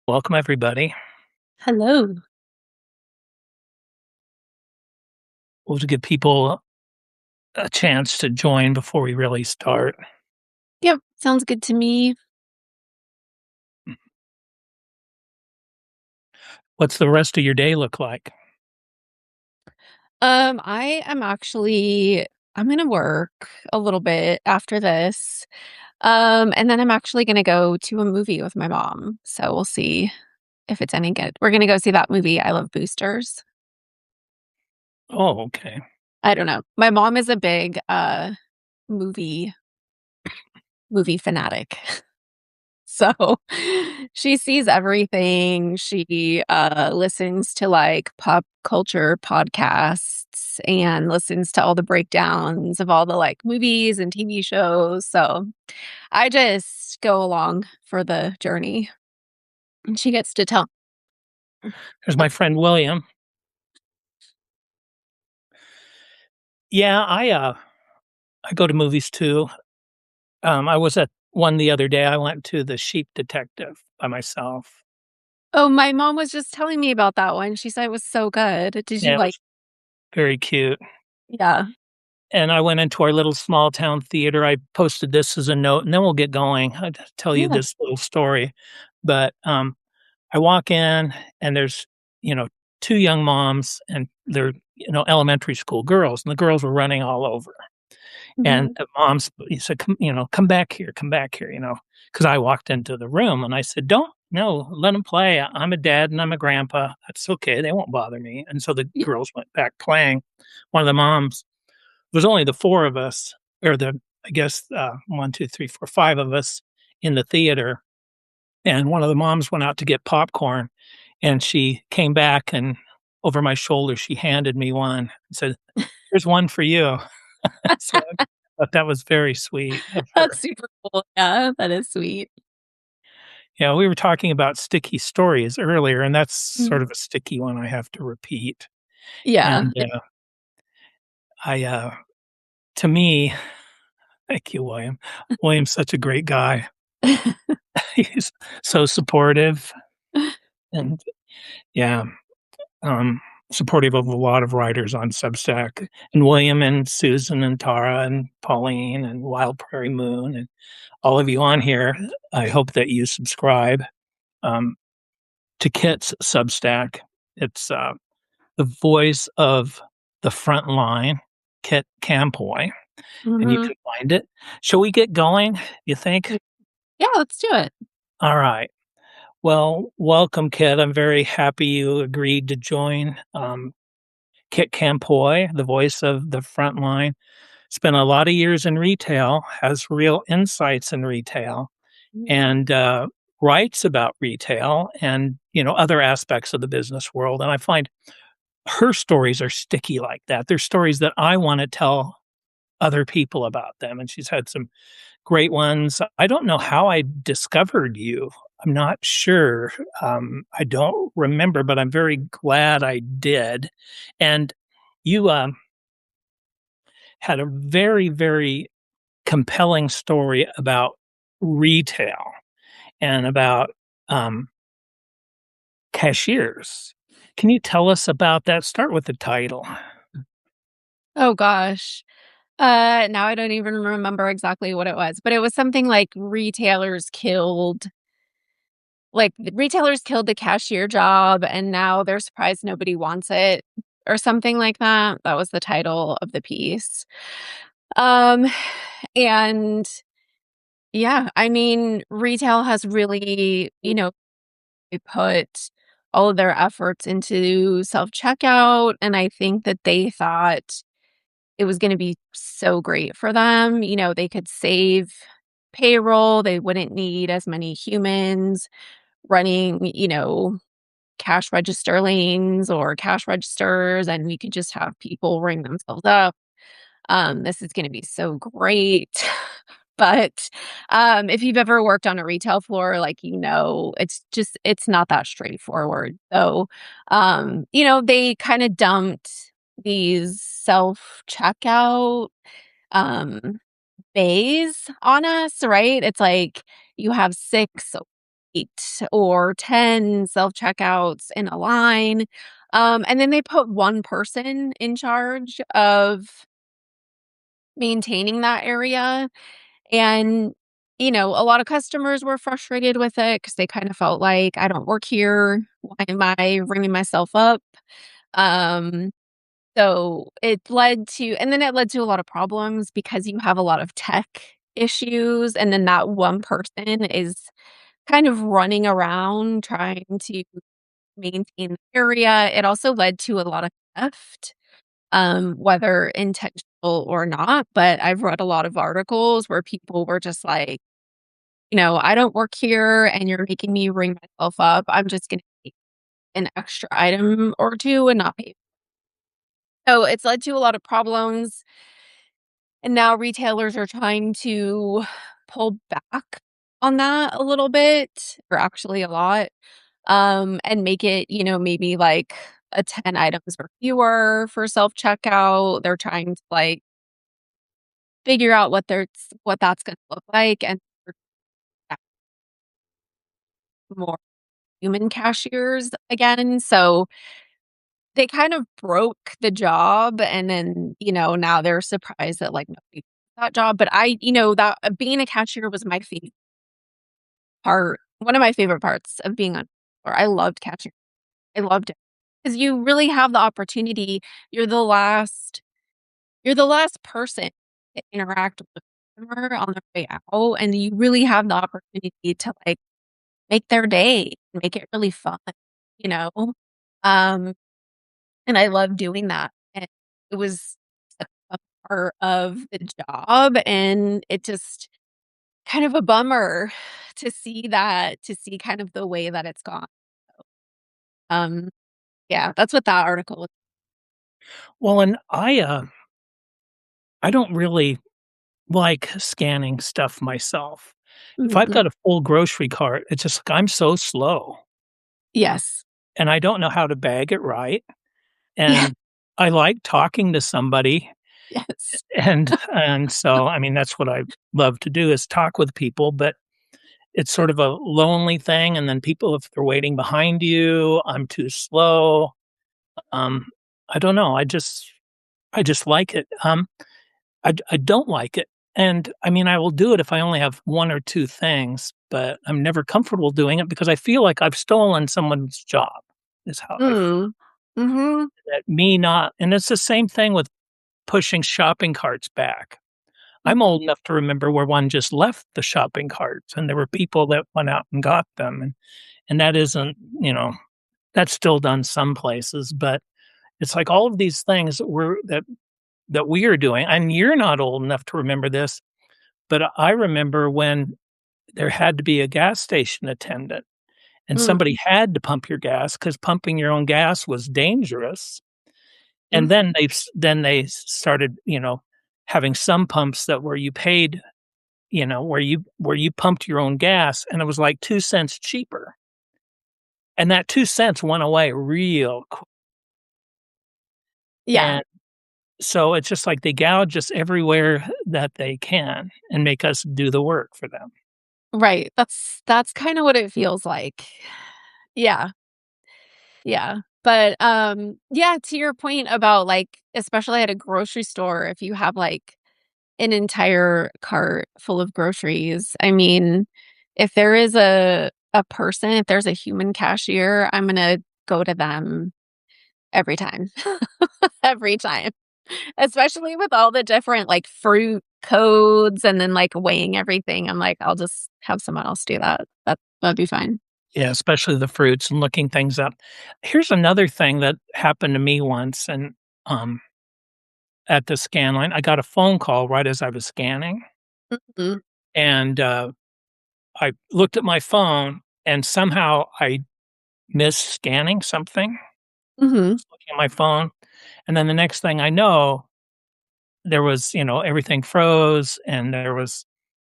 Welcome, everybody. Hello. We'll give people a chance to join before we really start. Yep, sounds good to me. What's the rest of your day look like? I am actually I'm gonna work a little bit after this. And then I'm actually gonna go to a movie with my mom. So we'll see if it's any good. We're gonna go see that movie, I Love Boosters. Oh, okay. I don't know. My mom is a big movie movie fanatic. So, she sees everything. She, listens to, like, pop culture podcasts and listens to all the breakdowns of all the, like, movies and TV shows, so I just go along for the journey, and she gets to tell. There's my friend William. Yeah, I go to movies too. I was at one the other day. I went to The Sheep Detective by myself. Oh, my mom was just telling me about that one. She said it was so good. Did Yeah, you it like? was very cute. Yeah. And I went into our little small town theater. I posted this as a note, and then we'll get going. I'll tell you Yeah. this little story. But I walk in and there's, you know, 2 young moms and they're, elementary school girls, and the girls were running all over. And Mhm. the moms he said, come come back here," because I walked into the room and I said, "Don't no, let them play. I'm a dad and I'm a grandpa. That's okay. They won't bother me." And so the Ye girls went back playing. One of the moms there's only the 4 of us, or I guess, 1, 2, 3, 4, 5 of us in the theater, and one of the moms went out to get popcorn, and she came back, and over my shoulder, she handed me one and said, "Here's one for you." So, I thought that was very sweet of That's her. super cool. Yeah, that is sweet. Yeah, we were talking about sticky stories earlier, and that's Mhm. sort of a sticky one I have to repeat, Yeah. and, I, to me thank you, William. William's such a great guy. He's so supportive and yeah, um, supportive of a lot of writers on Substack, and William and Susan and Tara and Pauline and Wild Prairie Moon and all of you on here. I hope that you subscribe um, to Kit's Substack. It's the voice of the Frontline, Kit Campoy, and you Mhm. can find it. Shall we get going? You think? Yeah, let's do it. All right. Well, welcome, Kit. I'm very happy you agreed to join. Kit Campoy, the voice of the Frontline, spent a lot of years in retail, has real insights in retail, Mhm. and writes about retail and other aspects of the business world. And I find her stories are sticky like that. They're stories that I want to tell other people about them. And she's had some great ones. I don't know how I discovered you. I'm not sure. I don't remember, but I'm very glad I did. And you had a very, very compelling story about retail and about um, cashiers. Can you tell us about that? Start with the title. Oh gosh. Now I don't even remember exactly what it was, but it was something like retailers killed the cashier job and now they're surprised nobody wants it or something like that. That was the title of the piece. Um and yeah, I mean, retail has really, they put all of their efforts into self-checkout and I think that they thought it was gonna be so great for them. They could save payroll, they wouldn't need as many humans running, cash register lanes or cash registers, and we could just have people ring themselves up. This is gonna be so great. But, if you've ever worked on a retail floor, like, it's not that straightforward. So, they kinda dumped these self-checkout, um, bays on us, right? It's like you have 6 8 or 10 self-checkouts in a line, and then they put one person in charge of maintaining that area, and, a lot of customers were frustrated with it because they kinda felt like, "I don't work here. Why am I ringing myself up?" Um, so it led to a lot of problems because you have a lot of tech issues, and then that one person is kind of running around trying to maintain the area. It also led to a lot of theft, whether intentional or not, but I've read a lot of articles where people were just like, "I don't work here and you're making me ring myself up. I'm just gonna take an extra item or 2 and not pay." So, it's led to a lot of problems, and now retailers are trying to pull back on that a little bit, or actually a lot, and make it, maybe like a 10 items or fewer for self-checkout. They're trying to, like, figure out what that's gonna look like and more human cashiers again. So they kind of broke the job and then, now they're surprised that, like, nobody took that job. But that being a cashier was my favorite part, one of my favorite parts of being on or I loved cashier. I loved it because you really have the opportunity. You're the last you're the last person to interact with the customer on their way out, and you really have the opportunity to, like, make their day, make it really fun, you know? Um, and I love doing that, and it was a part of the job, and it just kind of a bummer to see kind of the way that it's gone. Um, yeah, that's what that article was. Well, and I don't really like scanning stuff myself. If I've Mhm. got a full grocery cart, it's just like I'm so slow, Yes. and I don't know how to bag it right, Yeah. and I like talking to somebody, Yes. and so, I mean, that's what I love to do is talk with people, but it's sort of a lonely thing, and then people, if they're waiting behind you, I'm too slow. Um, I don't know, I just like it. I don't like it, and, I mean, I will do it if I only have 1 or 2 things, but I'm never comfortable doing it because I feel like I've stolen someone's job, is how I feel. Mm. Mhm. That me not and it's the same thing with pushing shopping carts back. I'm Mhm. old enough to remember where one just left the shopping carts, and there were people that went out and got them, and that isn't, that's still done some places, but it's like all of these things that we are doing, and you're not old enough to remember this, but I remember when there had to be a gas station attendant, and Mm. somebody had to pump your gas because pumping your own gas was dangerous, and Mhm. then they started, having some pumps that where you paid, where you pumped your own gas, and it was like 2 cents cheaper, and that 2 cents went away real quick, Yeah. and so it's just like they gouge us everywhere that they can and make us do the work for them. Right. That's kinda what it feels like. Yeah. Yeah. But, yeah, to your point about, like, especially at a grocery store, if you have, like, an entire cart full of groceries, I mean, if there's a human cashier, I'm gonna go to them every time. Every time. Especially with all the different, like, fruit codes and then, like, weighing everything, I'm like, "I'll just have someone else do that." That'd be fine. Yeah, especially the fruits and looking things up. Here's another thing that happened to me once and, um, at the scan line, I got a phone call right as I was scanning, Mhm. and, I looked at my phone, and somehow I missed scanning something. Mhm. Looking at my phone, and then the next thing I know, there was, everything froze, and there was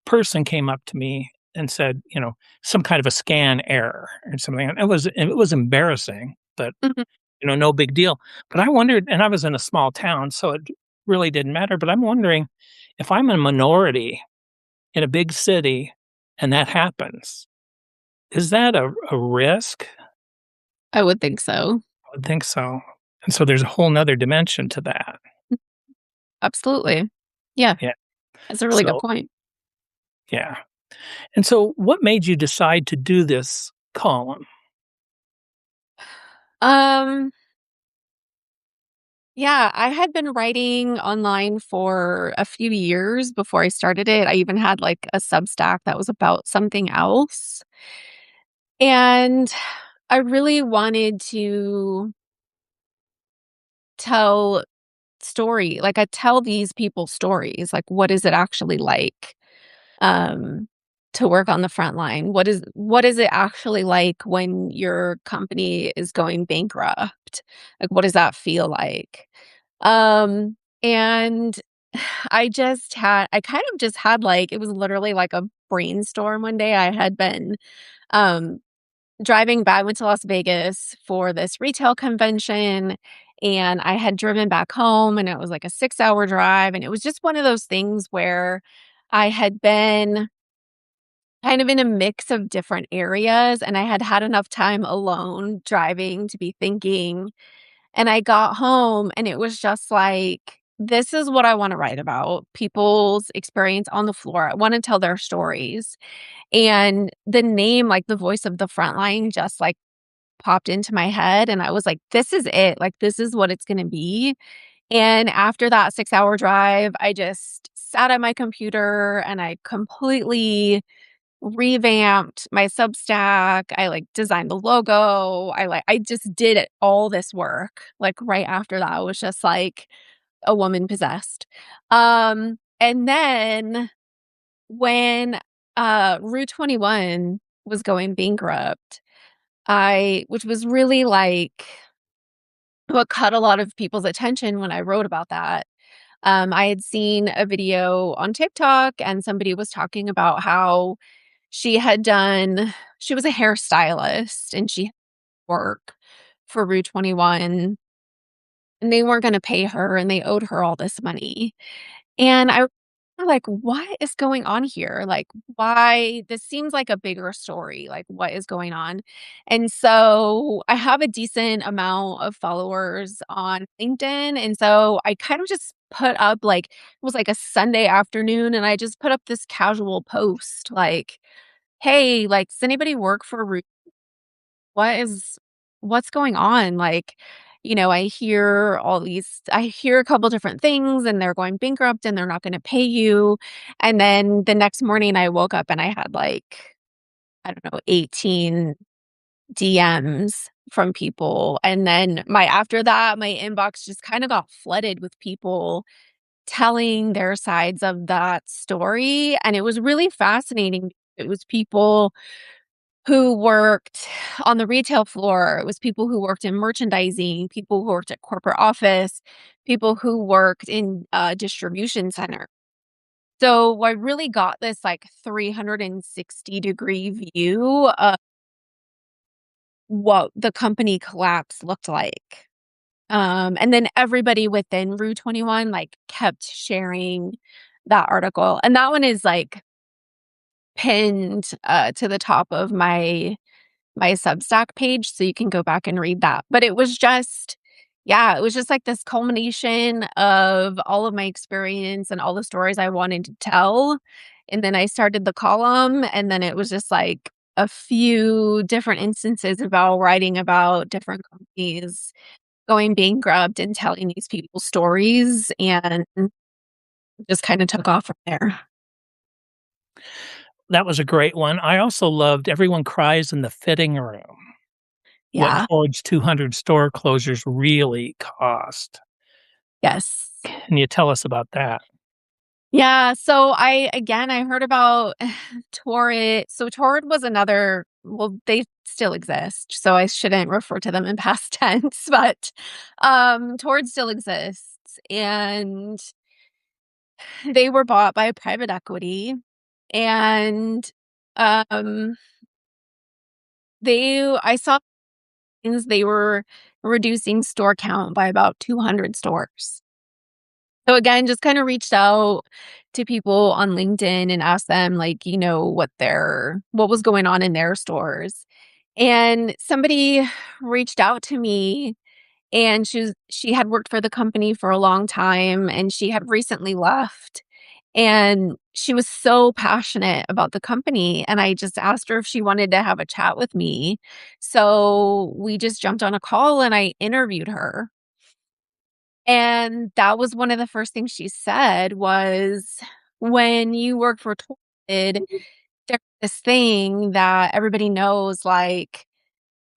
person came up to me and said, some kind of a scan error or something, and it was embarrassing, but, Mhm. no big deal. But I wondered and I was in a small town, so it really didn't matter, but I'm wondering if I'm a minority in a big city and that happens, Is that a risk? I would think so. I would think so. And so there's a whole 'nother dimension to that. Absolutely. Yeah, Yeah. that's a really good So point. yeah. And so what made you decide to do this column? Um, yeah, I had been writing online for a few years before I started it. I even had like a Substack that was about something else. And I really wanted to tell like I tell these people's stories. Like, what is it actually like um to work on the front line? What is it actually like when your company is going bankrupt? Like, what does that feel like? And I kind of just had like it was literally like a brainstorm one day. I had been um driving back. I went to Las Vegas for this retail convention, and I had driven back home, and it was like a 6-hour drive, and it was just one of those things where I had been kind of in a mix of different areas, and I had had enough time alone driving to be thinking, and I got home, and it was just like, "This is what I wanna write about, people's experience on the floor. I wanna tell their stories." And the name, like, the voice of the Frontline just, like, popped into my head, and I was like, "This is it, like, this is what it's gonna be." And after that 6-hour drive, I just sat at my computer, and I completely revamped my Substack. I, like, designed the logo. I just did it all this work, like, right after that. I was just like a woman possessed. And then when, Rue 21 was going bankrupt, which was really, like, what caught a lot of people's attention when I wrote about that. I had seen a video on TikTok, and somebody was talking about how she was a hairstylist, and she work for Rue 21, and they weren't gonna pay her, and they owed her all this money. And I like, "What is going on here? Like, why this seems like a bigger story, like, what is going on?" And so, I have a decent amount of followers on LinkedIn, and so I kind of just put up, like it was like a Sunday afternoon, and I just put up this casual post, like, "Hey, like, does anybody work for Root? What is what's going on?" Like, I hear a couple different things, and they're going bankrupt, and they're not gonna pay you. And then the next morning, I woke up and I had, like, I don't know, 18 DMs from people. And then my after that, my inbox just kinda got flooded with people telling their sides of that story, and it was really fascinating. It was people who worked on the retail floor. It was people who worked in merchandising, people who worked at corporate office, people who worked in distribution center. So I really got this like 360-degree view of what the company collapse looked like. And then everybody within Rue 21 like kept sharing that article. And that one is like pinned to the top of my Substack page, so you can go back and read that. But it was just yeah, it was just like this culmination of all of my experience and all the stories I wanted to tell. And then I started the column, and then it was just like a few different instances about writing about different companies going bankrupt and telling these people's stories, and just kind of took off from there. That was a great one. I also loved Everyone Cries in the Fitting Room. What Yeah. Ford's 200 store closures really cost. Yes. Can you tell us about that? Yeah, so I heard about Torrid. So Torrid was another well, they still exist, so I shouldn't refer to them in past tense, but Torrid still exists, and they were bought by private equity, and um I saw things they were reducing store count by about 200 stores. So again, just kind of reached out to people on LinkedIn and asked them, like, what was going on in their stores. And somebody reached out to me, and she had worked for the company for a long time, and she had recently left. And she was so passionate about the company, and I just asked her if she wanted to have a chat with me. So we just jumped on a call and I interviewed her. And that was one of the first things she said was, "When you work for Torrid, there's this thing that everybody knows, like,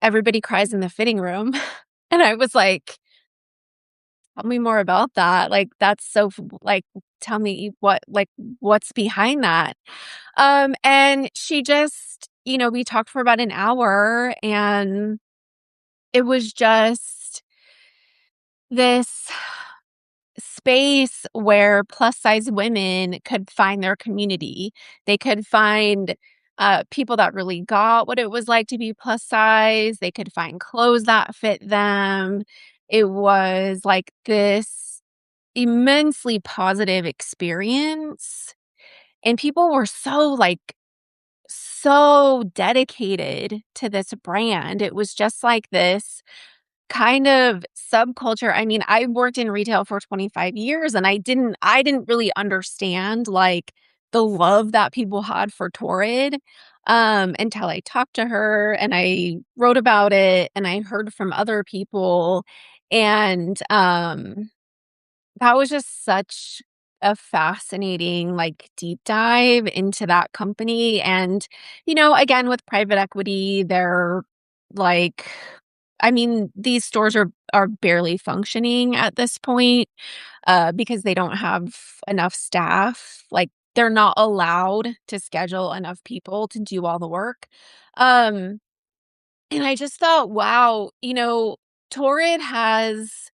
everybody cries in the fitting room." And I was like, "Tell me more about that. Like, that's so f like, tell me what's behind that?" And she just we talked for about an hour, and it was just this space where plus size women could find their community. They could find people that really got what it was like to be plus size. They could find clothes that fit them. It was like this immensely positive experience. And people were so dedicated to this brand. It was just like this kind of subculture. I mean, I worked in retail for 25 years, and I didn't really understand, like, the love that people had for Torrid, until I talked to her and I wrote about it and I heard from other people, and, that was just such a fascinating, like, deep dive into that company. And, again, with private equity, they're like I mean, these stores are barely functioning at this point, because they don't have enough staff. Like, they're not allowed to schedule enough people to do all the work. Um, and I just thought, wow, Torrid has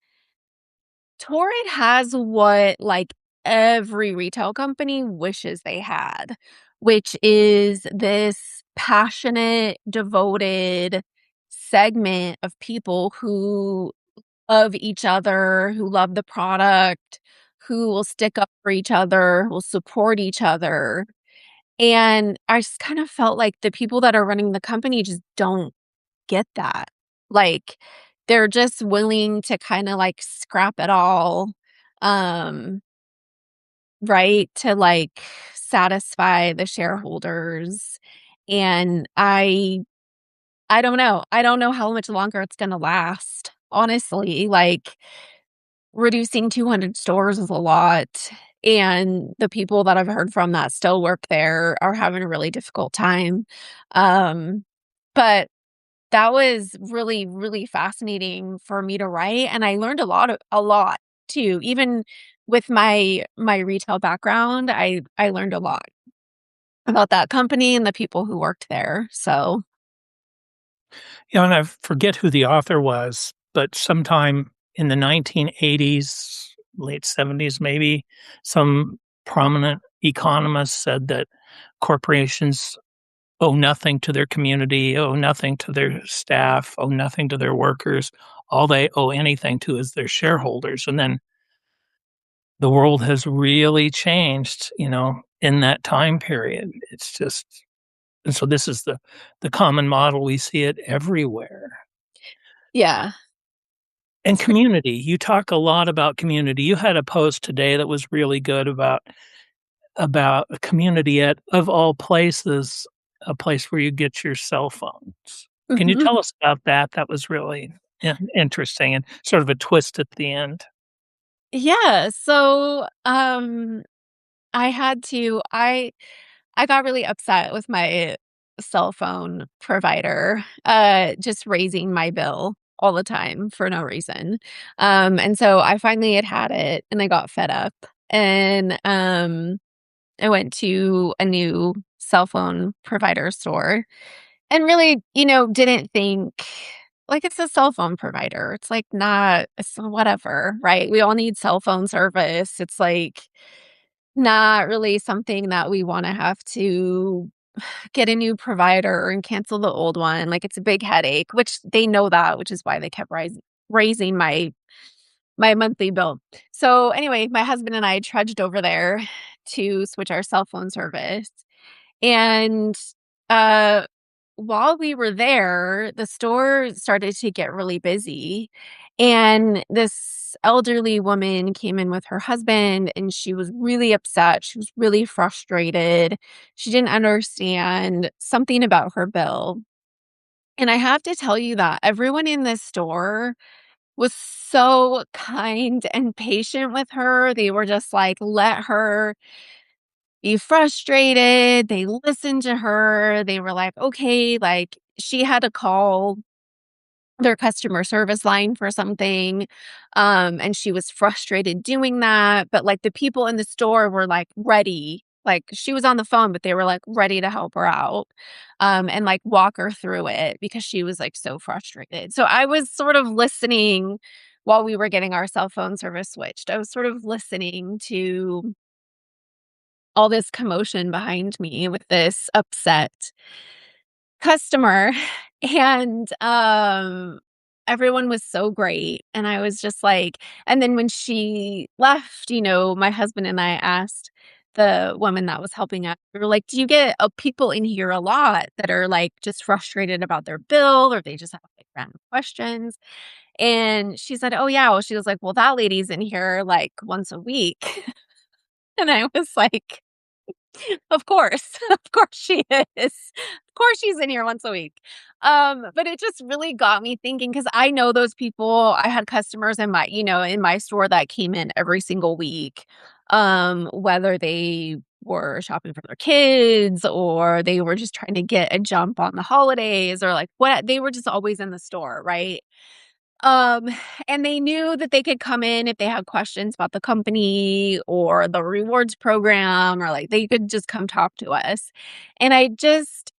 Torrid has what, like, every retail company wishes they had, which is this passionate, devoted segment of people who love each other, who love the product, who will stick up for each other, will support each other. And I just kind of felt like the people that are running the company just don't get that. Like, they're just willing to kinda, like, scrap it all, um, right, to, like, satisfy the shareholders, and I don't know. I don't know how much longer it's gonna last, honestly. Like, reducing 200 stores is a lot, and the people that I've heard from that still work there are having a really difficult time. Um, but that was really, really fascinating for me to write, and I learned a lot too. Even with my retail background, I learned a lot about that company and the people who worked there. So, And I forget who the author was, but sometime in the 1980s, late 70s maybe, some prominent economist said that corporations owe nothing to their community, owe nothing to their staff, owe nothing to their workers. All they owe anything to is their shareholders, and then the world has really changed, in that time period. It's just and so this is the common model, we see it everywhere. yeah. And It's cra community, you talk a lot about community. You had a post today that was really good about a community at, of all places, a place where you get your cell phones. Can you Mhm. tell us about that? That was really interesting and sort of a twist at the end. Yeah, so, I had to I got really upset with my cell phone provider, just raising my bill all the time for no reason. And so I finally had it, and I got fed up, and, I went to a new cell phone provider store and really, didn't think like, it's a cell phone provider. It's like not it's whatever, right? We all need cell phone service. It's like not really something that we wanna have to get a new provider and cancel the old one. Like, it's a big headache, which they know that, which is why they kept raising my monthly bill. So, anyway, my husband and I trudged over there to switch our cell phone service. And, uh, while we were there, the store started to get really busy, and this elderly woman came in with her husband, and she was really upset, she was really frustrated, she didn't understand something about her bill, and I have to tell you that everyone in this store was so kind and patient with her. They were just like, let her be frustrated. They listened to her. They were like, okay, like she had to call their customer service line for something, and she was frustrated doing that, but, like, the people in the store were, like, ready. Like, she was on the phone, but they were, like, ready to help her out, and, like, walk her through it because she was, like, so frustrated. So I was sort of listening while we were getting our cell phone service switched. I was sort of listening to all this commotion behind me with this upset customer, and, everyone was so great, and I was just like and then when she left, my husband and I asked the woman that was helping us, we were like, "Do you get, people in here a lot that are, like, just frustrated about their bill, or they just have, like, random questions?" And she said, "Oh, yeah." Well, she was like, "Well, that lady's in here, like, once a week." And I was like, of course. Of course she is. Of course she's in here once a week. But it just really got me thinking because I know those people. I had customers in my store that came in every single week. Whether they were shopping for their kids or they were just trying to get a jump on the holidays or like what they were just always in the store, right? Um, and they knew that they could come in if they had questions about the company or the rewards program, or like they could just come talk to us. And I just,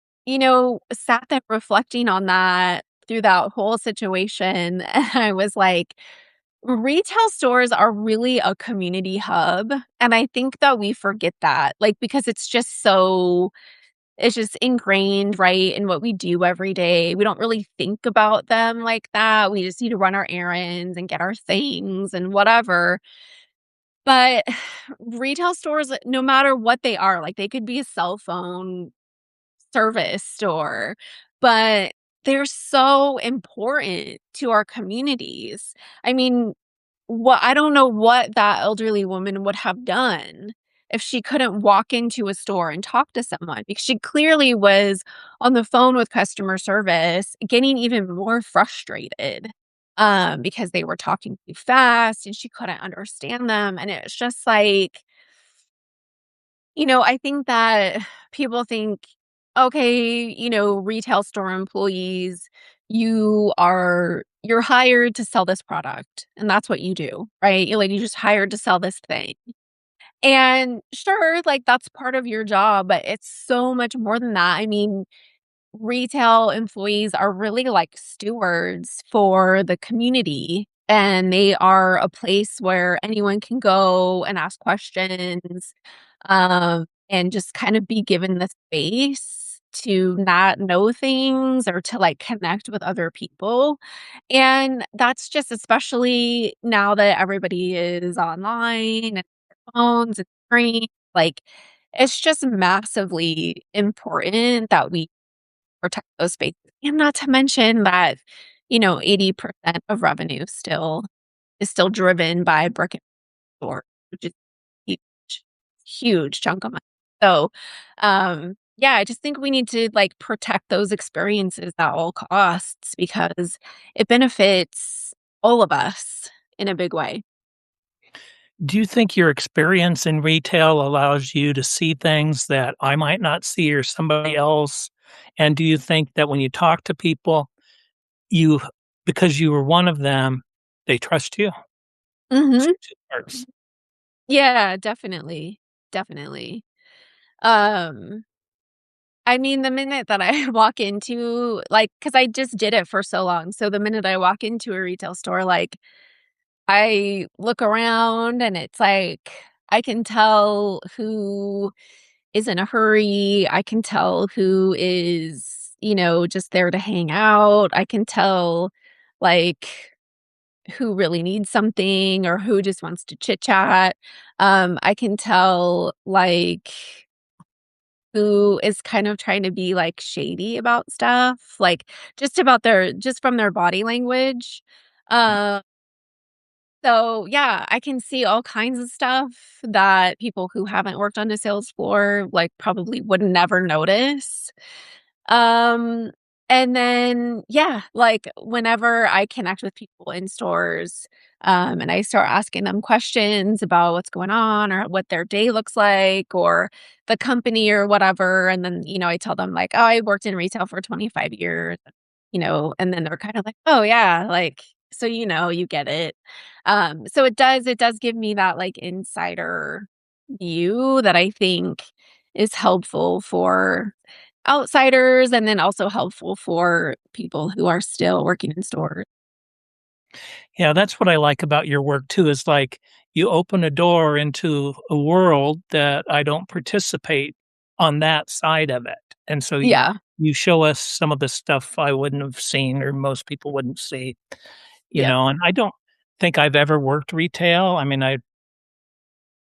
sat there reflecting on that through that whole situation. And I was like, retail stores are really a community hub. And I think that we forget that, like, because it's just ingrained, right, in what we do every day. We don't really think about them like that. We just need to run our errands and get our things and whatever. But retail stores, no matter what they are, like they could be a cell phone service store, but they're so important to our communities. I mean, I don't know what that elderly woman would have done if she couldn't walk into a store and talk to someone, because she clearly was on the phone with customer service, getting even more frustrated, because they were talking too fast and she couldn't understand them, and it's just like, I think that people think, okay, retail store employees, you're hired to sell this product, and that's what you do, right? You just hired to sell this thing. And sure, like that's part of your job, but it's so much more than that. I mean, retail employees are really like stewards for the community, and they are a place where anyone can go and ask questions, and just kind of be given the space to not know things or to like connect with other people. And that's just especially now that everybody is online and phones and screens, like it's just massively important that we protect those spaces, and not to mention that, 80% of revenue still is still driven by brick and mortar, which is huge, huge chunk of money. So, yeah, I just think we need to, like, protect those experiences at all costs because it benefits all of us in a big way. Do you think your experience in retail allows you to see things that I might not see or somebody else? And do you think that when you talk to people, you because you were one of them, they trust you? Mhm. Two parts. Yeah, definitely, definitely. Um I mean, the minute that I walk into like, because I just did it for so long, so the minute I walk into a retail store, like, I look around and it's like, I can tell who is in a hurry, I can tell who is, just there to hang out, I can tell, like who really needs something or who just wants to chit chat. I can tell, like, who is kind of trying to be, like, shady about stuff, like, just from their body language. Uh, so, yeah, I can see all kinds of stuff that people who haven't worked on the sales floor, like, probably would never notice. Um, and then, yeah, like, whenever I connect with people in stores, and I start asking them questions about what's going on or what their day looks like or the company or whatever, and then, I tell them like, "Oh, I worked in retail for 25 years," and then they're kind of like, "Oh, yeah, like, so, you get it." So it does give me that, like, insider view that I think is helpful for outsiders and then also helpful for people who are still working in stores. Yeah, that's what I like about your work too, is like you open a door into a world that I don't participate on that side of it. And so Yeah, you show us some of the stuff I wouldn't have seen or most people wouldn't see, yeah. and I don't think I've ever worked retail. I mean, I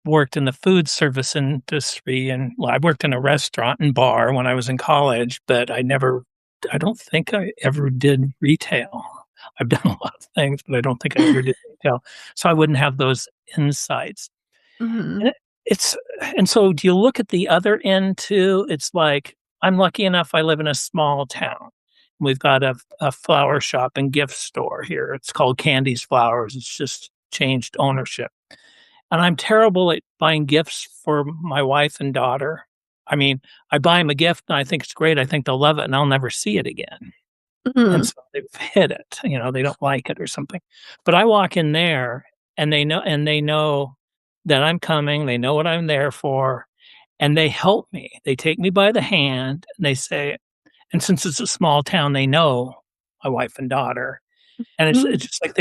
worked in the food service industry and well, I worked in a restaurant and bar when I was in college, but I don't think I ever did retail. I've done a lot of things, but I don't think I ever did retail. So I wouldn't have those insights. Mhm. And it's and so do you look at the other end too? It's like I'm lucky enough I live in a small town. We've got a flower shop and gift store here. It's called Candy's Flowers. It's just changed ownership. And I'm terrible at buying gifts for my wife and daughter. I mean, I buy them a gift and I think it's great. I think they'll love it and I'll never see it again. And Mhm. so they've hid it, they don't like it or something. But I walk in there and they know that I'm coming. They know what I'm there for and they help me. They take me by the hand and they say, and since it's a small town, they know my wife and daughter. And Mhm. it's just like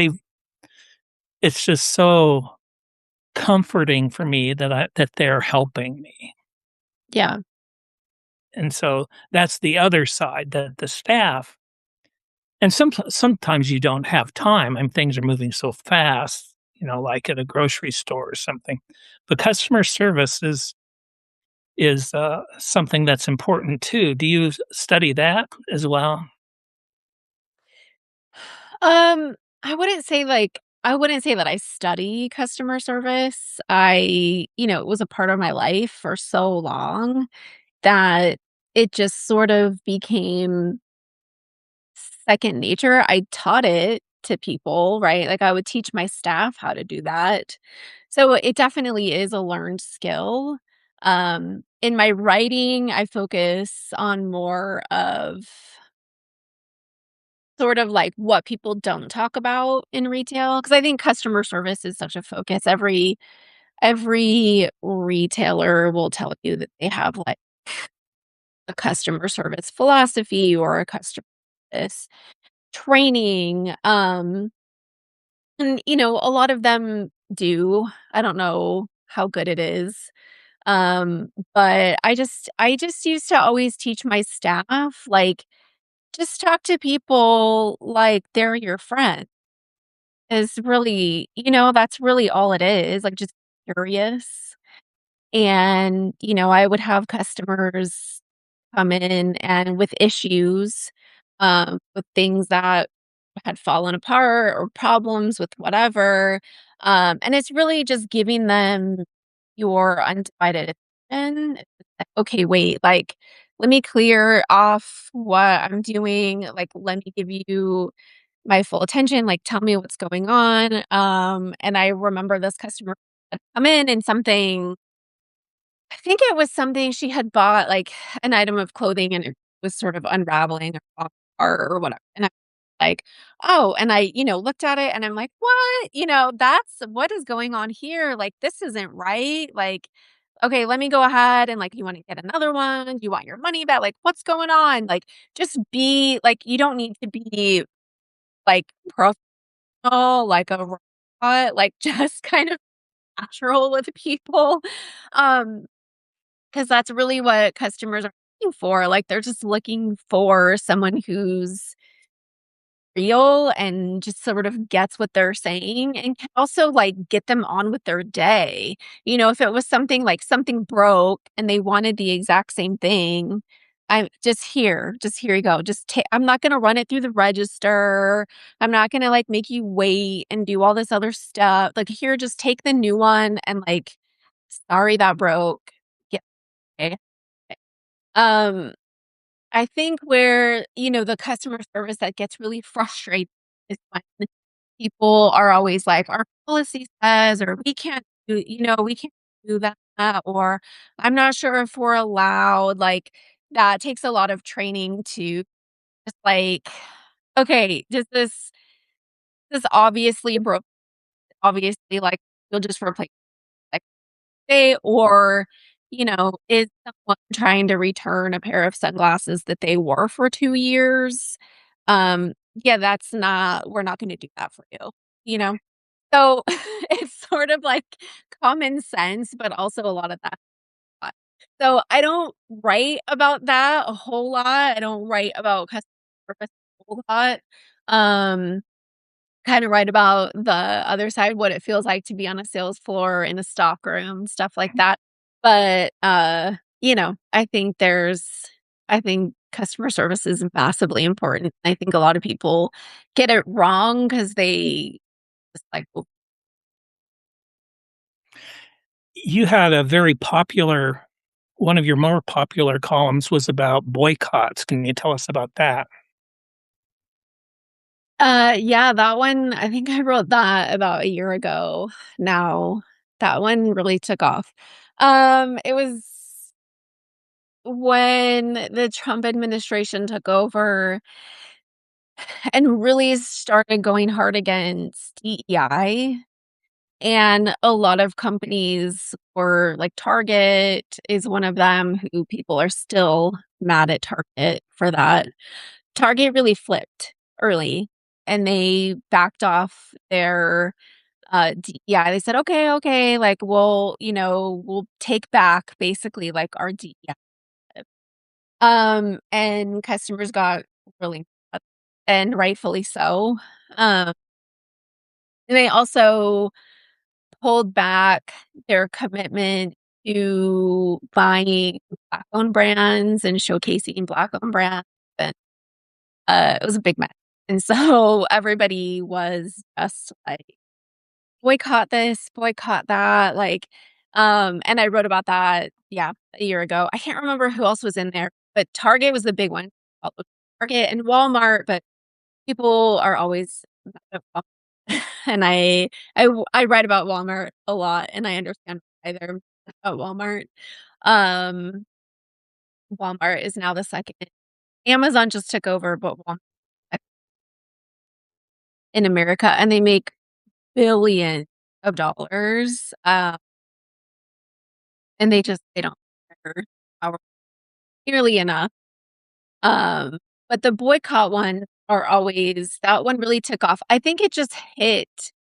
it's just so comforting for me that they're helping me. Yeah. And so that's the other side, that the staff and sometimes you don't have time and things are moving so fast, like at a grocery store or something. But customer service is something that's important too. Do you study that as well? Um, I wouldn't say that I study customer service. It was a part of my life for so long that it just sort of became second nature. I taught it to people, right? Like, I would teach my staff how to do that. So, it definitely is a learned skill. In my writing, I focus on more of sort of like what people don't talk about in retail because I think customer service is such a focus. Every retailer will tell you that they have, like, a customer service philosophy or a customer service training, and, a lot of them do. I don't know how good it is. But I just used to always teach my staff, like, just talk to people like they're your friend is really, that's really all it is, like, just curious. And, I would have customers come in and with issues, with things that had fallen apart or problems with whatever. And it's really just giving them your undivided attention. It's like, okay, wait, like, let me clear off what I'm doing. Like, let me give you my full attention. Like, tell me what's going on. And I remember this customer had come in and I think it was something she had bought, like, an item of clothing, and it was sort of unraveling or whatever, and I'm like, "Oh," and I, looked at it, and I'm like, "What?" "That's what is going on here? Like, this isn't right, like, okay, let me go ahead and, like, you wanna get another one? Do you want your money back? Like, what's going on?" Like, just be like, you don't need to be, like, professional, like a robot, like, just kind of natural with people, um 'cause that's really what customers are looking for, like, they're just looking for someone who's real and just sort of gets what they're saying and can also, like, get them on with their day. You know, if it was something like something broke and they wanted the exact same thing, I'm just here you go. I'm not gonna run it through the register. I'm not gonna, like, make you wait and do all this other stuff. Like, here, just take the new one and, like, sorry that broke. Yeah, okay. Um I think where, the customer service that gets really frustrating is when people are always like, "Our policy says," or "We can't do that," or "I'm not sure if we're allowed." Like, that takes a lot of training to just like, "Okay, does this obviously broke obviously, like, you'll just replace it day," or, is someone trying to return a pair of sunglasses that they wore for 2 years? Yeah, that's not we're not gonna do that for you, you know? So, it's sort of like common sense, but also a lot of that. So, I don't write about that a whole lot. I don't write about customer service a whole lot. Um Kinda write about the other side, what it feels like to be on a sales floor, in a stock room, stuff like that. But, I think customer service is massively important. I think a lot of people get it wrong because they just like, "Oh." You had a very popular one of your more popular columns was about boycotts. Can you tell us about that? Yeah, that one, I think I wrote that about a year ago now. That one really took off. It was when the Trump administration took over and really started going hard against DEI, and a lot of companies were like, Target is one of them, who people are still mad at Target for that. Target really flipped early, and they backed off their, DEI. They said, "Okay, okay, like, we'll take back basically, like, our DEI." And customers got really mad, and rightfully so. Um, and they also pulled back their commitment to buying Black-owned brands and showcasing Black-owned brands, and, it was a big mess. And so everybody was just like, "Boycott this, boycott that," like, and I wrote about that, yeah, a year ago. I can't remember who else was in there, but Target was the big one. Followed Target and Walmart, but people are always mad at Walmart. And I write about Walmart a lot, and I understand why they're mad at Walmart. Um, Walmart is now the 2nd. Amazon just took over, but Walmart in America, and they make billions of dollars, and they don't care how nearly enough. Um, but the boycott ones are always that one really took off. I think it just hit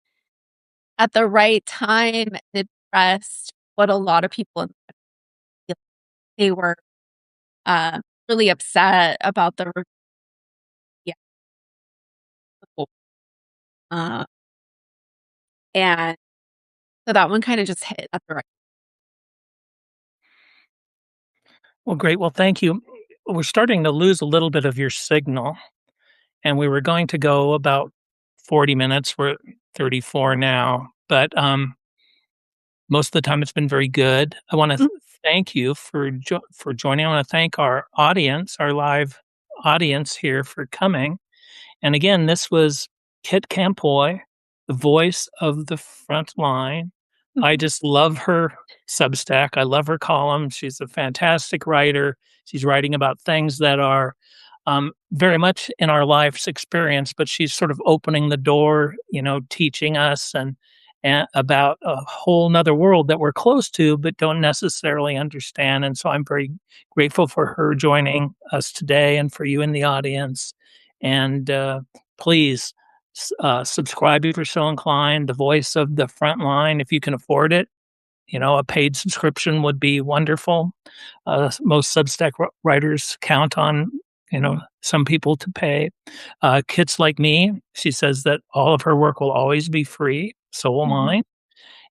at the right time and addressed what a lot of people in the they were, uh, really upset about the yeah, uh, and so that one kinda just hit at the right. Well, great. Well, thank you. We're starting to lose a little bit of your signal, and we were going to go about 40 minutes. We're at 34 now, but most of the time it's been very good. I want to Mhm. thank you for joining. I want to thank our audience, our live audience here for coming. And again, this was Kit Campoy, the voice of the Frontline. I just love her Substack. I love her column. She's a fantastic writer. She's writing about things that are very much in our life's experience, but she's sort of opening the door, teaching us and about a whole nother world that we're close to, but don't necessarily understand. And so I'm very grateful for her joining us today and for you in the audience. And please subscribe if you're so inclined. The voice of the front line, if you can afford it. A paid subscription would be wonderful. Most Substack writers count on some people to pay. Kits like me, she says that all of her work will always be free, so will Mhm. mine,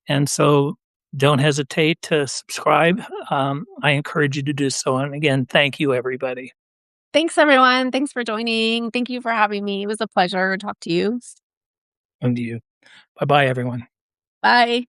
and so don't hesitate to subscribe. I encourage you to do so, and again, thank you, everybody, Thanks, everyone. Thanks for joining. Thank you for having me. It was a pleasure to talk to you. and to you. Bye-bye, everyone. Bye.